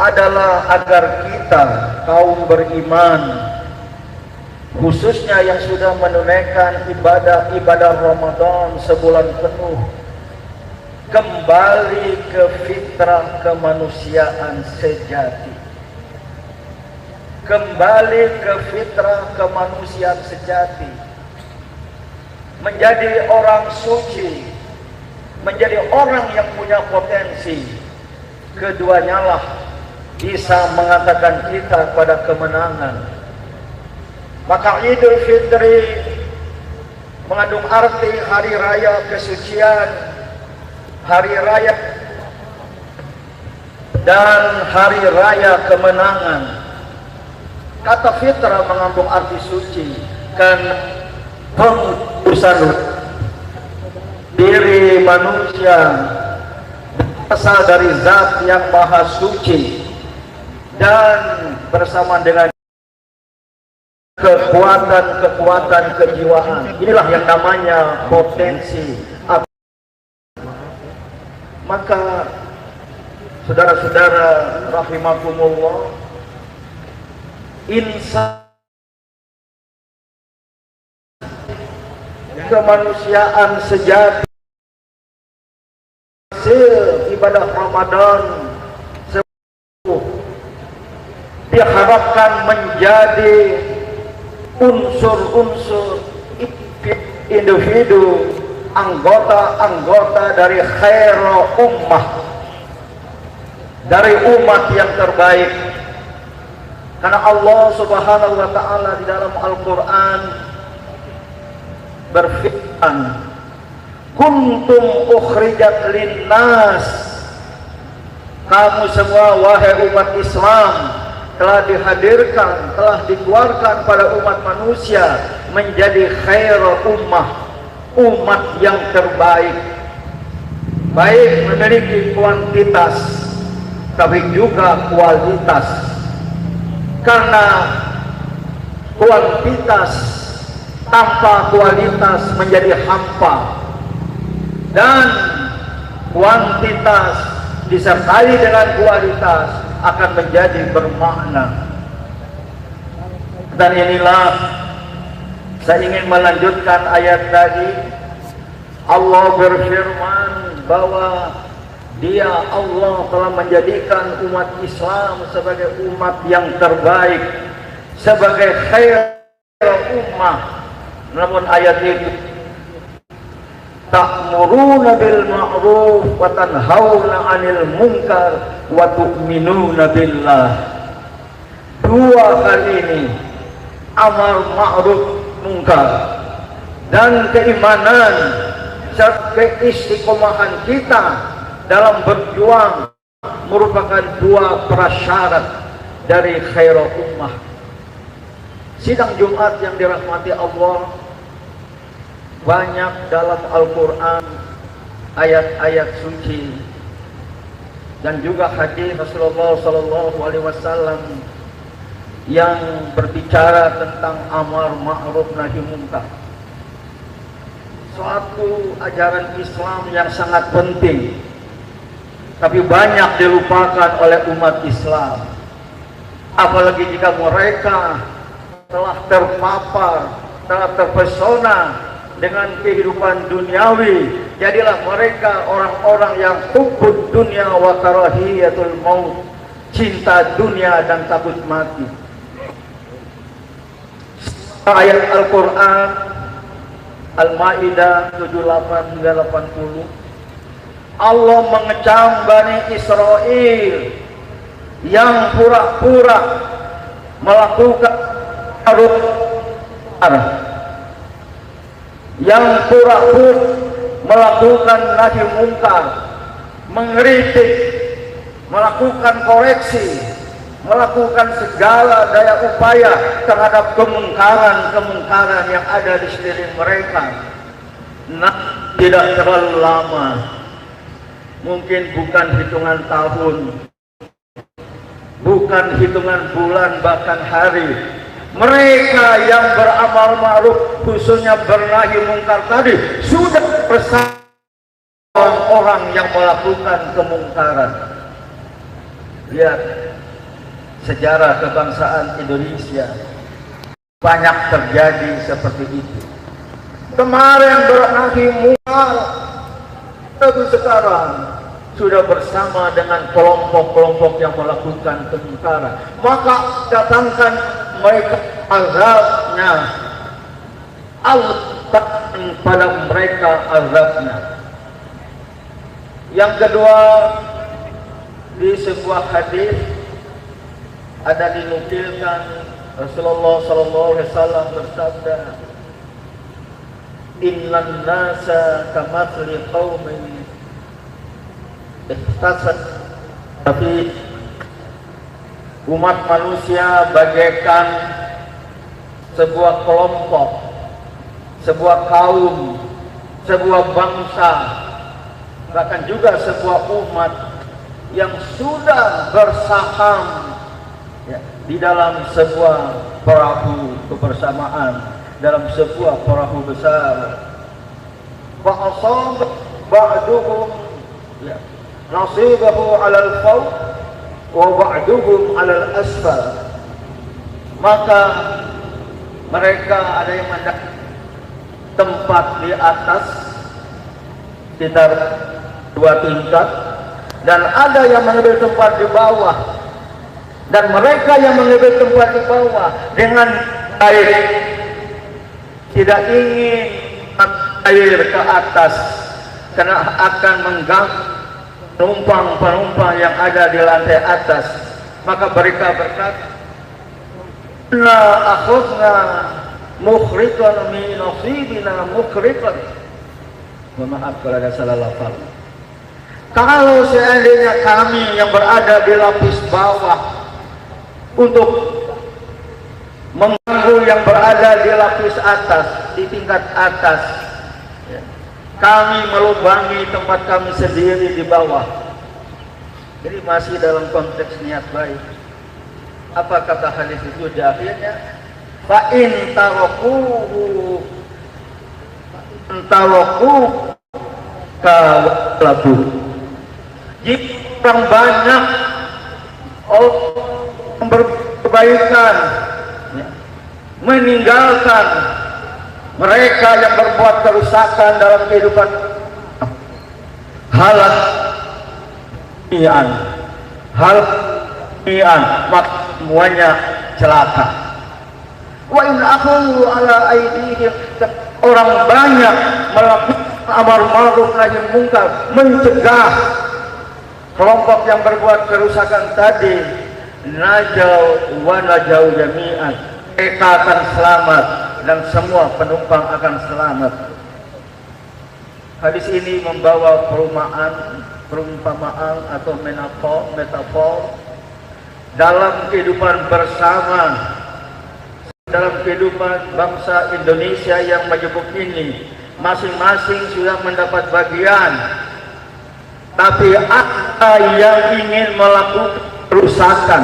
adalah agar kita kaum beriman, khususnya yang sudah menunaikan ibadah Ramadan sebulan penuh, kembali ke fitrah kemanusiaan sejati. Kembali ke fitrah kemanusiaan sejati, menjadi orang suci, menjadi orang yang punya potensi. Keduanya lah bisa mengantarkan kita pada kemenangan. Maka Idul Fitri mengandung arti hari raya kesucian, hari raya dan hari raya kemenangan. Kata fitrah mengandung arti suci, karena pengurusan diri manusia berasal dari zat yang maha suci, dan bersama dengan kekuatan kejiwaan, inilah yang namanya potensi. Maka saudara-saudara rahimakumullah, insan kemanusiaan sejati, hasil ibadah Ramadan diharapkan menjadi unsur-unsur individu, anggota-anggota dari khairul ummah, dari umat yang terbaik. Karena Allah Subhanahu wa ta'ala di dalam Al-Quran berfirman, kuntum ukhrijat linnas, kamu semua wahai umat Islam telah dihadirkan, telah dikeluarkan pada umat manusia menjadi khairul ummah, umat yang terbaik, baik memiliki kuantitas tapi juga kualitas. Karena kuantitas tanpa kualitas menjadi hampa, dan kuantitas disertai dengan kualitas akan menjadi bermakna. Dan inilah saya ingin melanjutkan ayat tadi. Allah berfirman bahwa Dia, Allah, telah menjadikan umat Islam sebagai umat yang terbaik, sebagai khairul ummah. Namun ayat itu, ta'muruna bil ma'ruf wa tanhauna 'anil munkar wa tu'minuna billah. Dua hal ini, amar ma'ruf munkar dan keimanan serta keistiqomahan kita dalam berjuang, merupakan dua prasyarat dari khairul ummah. Sidang Jumat yang dirahmati Allah, banyak dalam Al-Quran ayat-ayat suci dan juga hadis Rasulullah SAW yang berbicara tentang amar ma'ruf nahi munkar. Suatu ajaran Islam yang sangat penting, tapi banyak dilupakan oleh umat Islam. Apalagi jika mereka telah terpapar, telah terpesona dengan kehidupan duniawi, jadilah mereka orang-orang yang hubbud dunya wa karahiyatul maut, cinta dunia dan takut mati. Ayat Al-Quran Al-Ma'idah 78 hingga 80, Allah mengecam Bani Israel yang pura-pura melakukan yang pura-pura melakukan nahi munkar, mengkritik, melakukan koreksi, melakukan segala daya upaya terhadap kemungkaran-kemungkaran yang ada di sekeliling mereka. Nah, tidak terlalu lama, mungkin bukan hitungan tahun, bukan hitungan bulan, bahkan hari, mereka yang beramal ma'ruf, khususnya bernahi mungkar tadi, sudah bersama orang-orang yang melakukan kemungkaran. Lihat, sejarah kebangsaan Indonesia banyak terjadi seperti itu. Kemarin berakhir mual, tapi sekarang sudah bersama dengan kelompok-kelompok yang melakukan kemungkaran. Maka datangkan mereka azabnya, Allah pada mereka azabnya. Yang kedua, di sebuah hadis ada dinukilkan Rasulullah SAW bersabda, "Innan nasa kamathli qaumin ihtasad." Tapi umat manusia bagaikan sebuah kelompok, sebuah kaum, sebuah bangsa, bahkan juga sebuah umat yang sudah bersaham ya, di dalam sebuah perahu kebersamaan, dalam sebuah perahu besar. Fa'asab ba'duhum ya, nasibahu 'alal fawq wa ba'duhum 'alal asfal. Maka mereka ada yang mendapat tempat di atas sekitar 2 tingkat, dan ada yang mengambil tempat di bawah, dan mereka yang mengambil tempat di bawah dengan air tidak ingin air ke atas karena akan mengganggu penumpang-penumpang yang ada di lantai atas. Maka mereka berkata, "Na akhudna mukhriqan min nasibina mukhriqan." Maaf kalau ada salah lafaz. Kalau seandainya kami yang berada di lapis bawah untuk mengganggu yang berada di lapis atas, di tingkat atas, ya, kami melubangi tempat kami sendiri di bawah. Jadi masih dalam konteks niat baik. Apa kata hadis itu di akhirnya? Fa in tarakuhu kalabu. Jika orang banyak orang berkebaikan ya, meninggalkan mereka yang berbuat kerusakan dalam kehidupan, halal maka semuanya celaka. Wa in akhu ala aydihim, orang banyak melakukan amar ma'ruf nahi munkar, mencegah kelompok yang berbuat kerusakan tadi, najau wa najau jami'an, mereka akan selamat dan semua penumpang akan selamat. Hadis ini membawa perumpamaan atau metafor dalam kehidupan bersama, dalam kehidupan bangsa Indonesia yang majemuk ini. Masing-masing sudah mendapat bagian, tapi ada yang ingin melakukan kerusakan,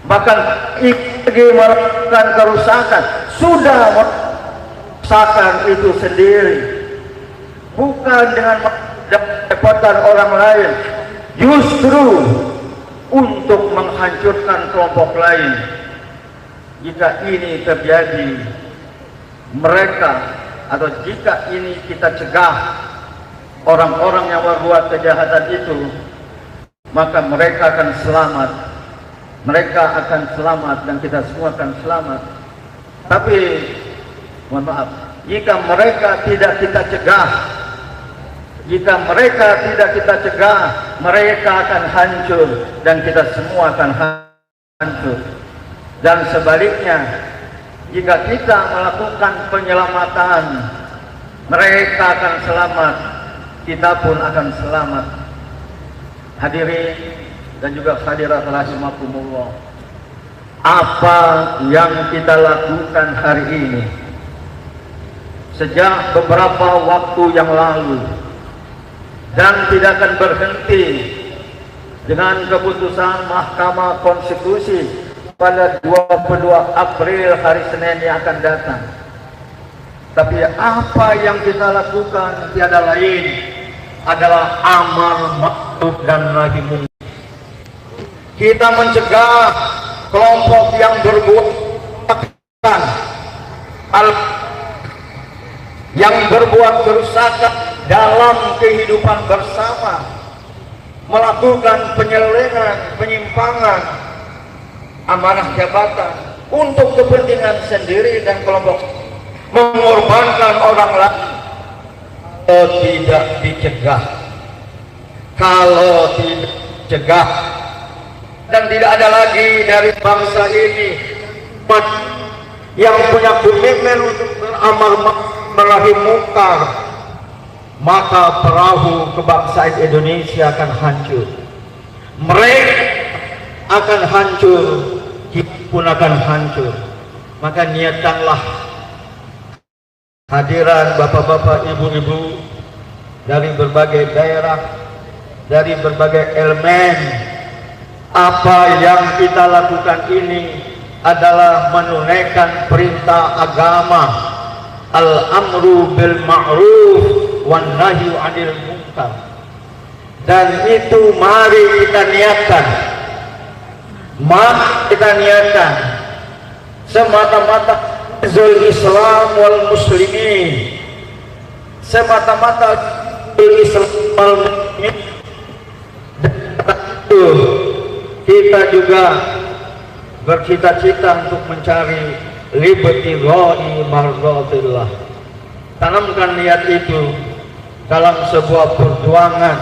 bahkan ingin melakukan kerusakan, sudah merusakan itu sendiri, bukan dengan mendapatkan orang lain, justru untuk menghancurkan kelompok lain. Jika ini terjadi, mereka atau jika ini kita cegah orang-orang yang berbuat kejahatan itu, maka mereka akan selamat. Mereka akan selamat dan kita semua akan selamat. Tapi mohon maaf, jika mereka tidak kita cegah, jika mereka tidak kita cegah, mereka akan hancur dan kita semua akan hancur. Dan sebaliknya, jika kita melakukan penyelamatan, mereka akan selamat, kita pun akan selamat. Hadirin dan juga hadirat rahimakumullah, apa yang kita lakukan hari ini sejak beberapa waktu yang lalu dan tidak akan berhenti dengan keputusan Mahkamah Konstitusi pada 22 April hari Senin yang akan datang. Tapi apa yang kita lakukan tiada lain adalah amar ma'ruf dan nahi munkar. Kita mencegah kelompok yang berbuat yang berbuat kerusakan dalam kehidupan bersama, melakukan penyelewengan, penyimpangan amanah jabatan untuk kepentingan sendiri dan kelompok, mengorbankan orang lain. Tidak dicegah, kalau tidak dicegah dan tidak ada lagi dari bangsa ini yang punya komitmen untuk beramal nahi mungkar, maka perahu kebangsaan Indonesia akan hancur. Mereka akan hancur, kita pun akan hancur. Maka niatkanlah hadiran bapak-bapak, ibu-ibu dari berbagai daerah, dari berbagai elemen. Apa yang kita lakukan ini adalah menunaikan perintah agama, al-amru bil ma'ruf wan nahyu 'anil munkar. Dan itu mari kita niatkan. Mari kita niatkan semata-mata zul Islam wal muslimin, semata-mata Islam wal muslimin. Kita juga bercita-cita untuk mencari liberty ghai mardatillah. Tanamkan niat itu dalam sebuah perjuangan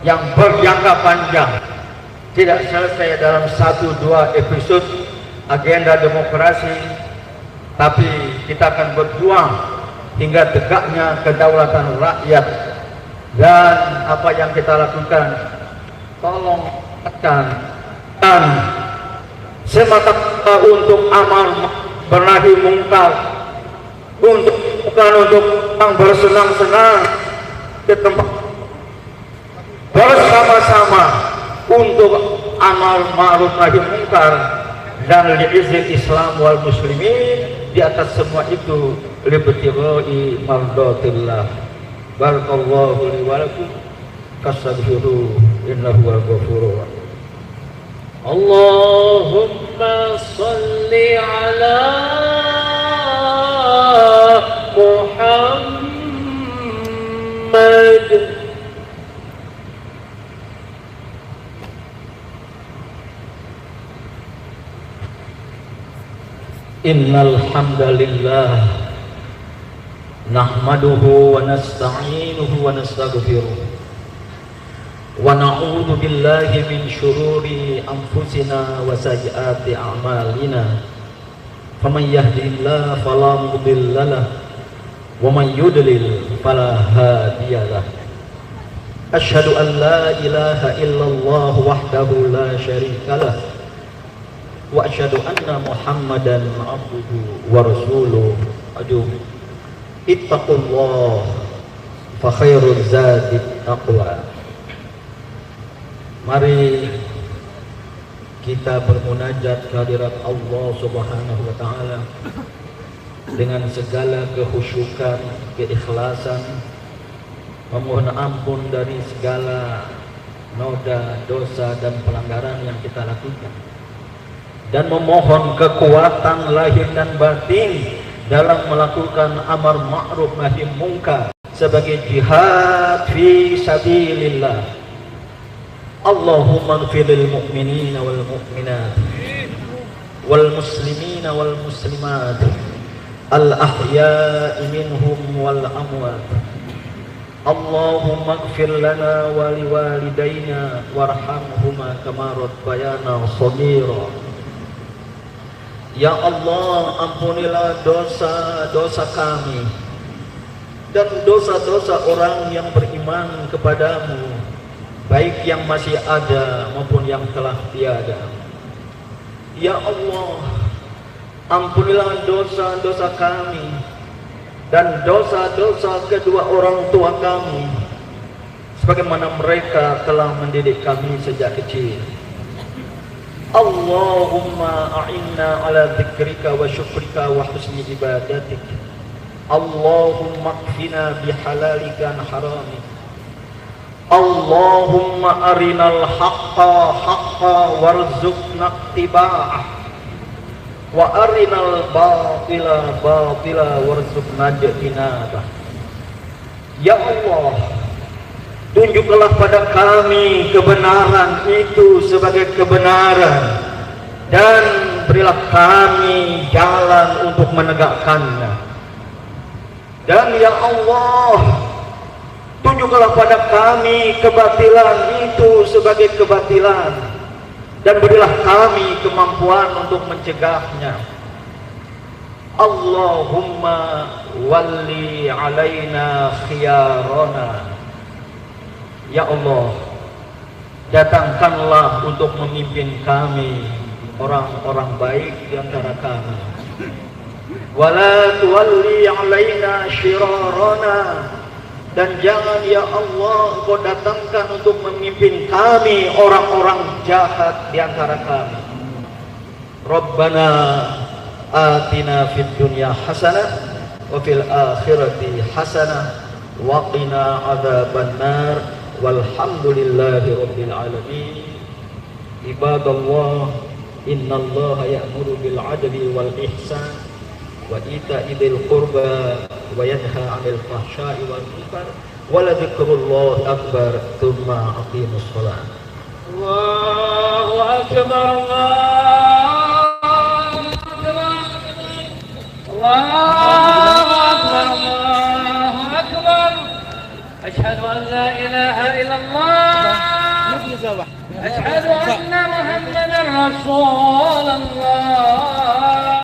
yang berjangka panjang, tidak selesai dalam 1-2 episode agenda demokrasi, tapi kita akan berjuang hingga tegaknya kedaulatan rakyat. Dan apa yang kita lakukan, tolong dan semata-mata untuk amal nahi mungkar, bukan untuk yang bersenang-senang ke tempat, bersama-sama untuk amal ma'ruf nahi mungkar dan li'izil Islam wal muslimin. Di atas semua itu libtigha'i mardatillah. Barakallahu li wa lakum, fastaghfiruhu innahu huwal ghafurur rahim. Allahumma salli ala Muhammad. Innal hamdalillah nahmaduhu wa nasta'inuhu wa nastaghfiruh wa na'udzu billahi min syururi anfusina wa sayyiati a'malina. Faman yahdihillahu fala mudilla lahu wa man yudlil fala hadiyalah. Asyhadu an la ilaha illallah wahdahu la syarika lah wa asyhadu anna Muhammadan abduhu wa rasuluh. Aduh, ittaqullah fa khairul zadi taqwa. Mari kita bermunajat kehadirat Allah Subhanahu wa taala dengan segala kekhusyukan, keikhlasan, memohon ampun dari segala noda, dosa dan pelanggaran yang kita lakukan, dan memohon kekuatan lahir dan batin dalam melakukan amar ma'ruf nahi mungkar sebagai jihad fi sabilillah. Allahumma ighfir lil mu'minina wal mu'minat wal muslimina wal muslimat al ahya'i minhum wal amwat. Allahumma ighfir lana wa liwalidayna warhamhuma kama rabbayana shaghira. Ya Allah, ampunilah dosa-dosa kami dan dosa-dosa orang yang beriman kepadamu, baik yang masih ada maupun yang telah tiada. Ya Allah, ampunilah dosa-dosa kami dan dosa-dosa kedua orang tua kami, sebagaimana mereka telah mendidik kami sejak kecil. Allahumma a'inna ala dzikrika wa syukrika wa husni ibadatik. Allahumma kfina bihalalika an haramik. Allahumma arinal haqqa haqqa warzuqna ittiba'ah wa arinal batila batila warzuqna ijtinabah. Ya Allah, tunjuklah pada kami kebenaran itu sebagai kebenaran dan berilah kami jalan untuk menegakkannya. Dan ya Allah, tunjuklah pada kami kebatilan itu sebagai kebatilan dan berilah kami kemampuan untuk mencegahnya. Allahumma walli alaina khiyarana. Ya Allah, datangkanlah untuk memimpin kami orang-orang baik di antara kami. Wala tuwalli alaina syirarana. Dan jangan ya Allah Engkau datangkan untuk memimpin kami orang-orang jahat di antara kami. Rabbana atina fid dunya hasanah wa fil akhirati hasanah wa qina adzabannar walhamdulillahi rabbil alamin. Ibadallah, innallaha ya'muru bil 'adli wal ihsan wa ita'i dzil qurba wa yanha 'anil fahsya'i wal munkar wa la dzikrullahi akbar. Tsumma aqimus shalah. Allahu akbar, Allahu akbar, Allahu akbar. Asyhadu an la ilaha illallah, asyhadu anna Muhammadar Rasulullah.